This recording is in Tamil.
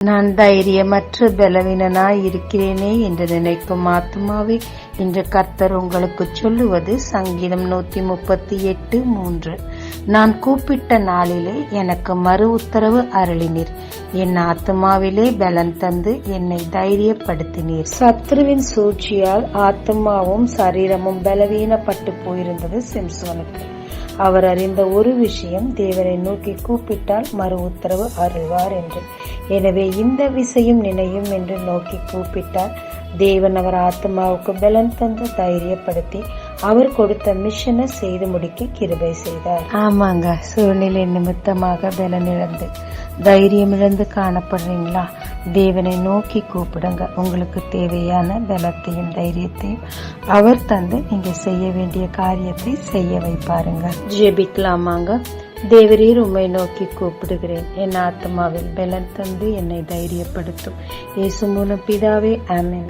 நான் தைரியமற்று பலவீனனாய் இருக்கிறேனே என்று நினைக்கும் ஆத்துமாவே, இன்று கர்த்தர் உங்களுக்கு சொல்லுவது சங்கீதம் 138:3. நான் கூப்பிட்ட நாளிலே எனக்கு மறு உத்தரவு அருளினீர். என் ஆத்துமாவிலே பலன் தந்து என்னை தைரியப்படுத்தினீர். சத்ருவின் சூழ்ச்சியால் ஆத்துமாவும் சரீரமும் பலவீனப்பட்டு போயிருந்தது சிம்சோனுக்கு. அவர் அறிந்த ஒரு விஷயம், தேவனை நோக்கி கூப்பிட்டால் மறு உத்தரவு அருள்வார் என்று. எனவே இந்த விஷயம் நினையும் என்று நோக்கி கூப்பிட்டார். தேவன் அவர் ஆத்மாவுக்கு பலன் தந்து தைரியப்படுத்தி அவர் கொடுத்த மிஷனை செய்து முடிக்க கிருபை செய்தார். ஆமாங்க, சூழ்நிலை நிமித்தமாக பலன் இழந்து தைரியம் இழந்து காணப்படுறீங்களா? தேவனை நோக்கி கூப்பிடுங்க. உங்களுக்கு தேவையான பலத்தையும் தைரியத்தையும் அவர் தந்து நீங்க செய்ய வேண்டிய காரியத்தை செய்ய வைப்பாருங்க. ஜெபிக்கலாமாங்க. தேவரீர், உம்மை நோக்கி கூப்பிடுகிறேன். என் ஆத்மாவில் பலன் தந்து என்னை தைரியப்படுத்தும். இயேசு மூலம் பிதாவே, ஆமென்.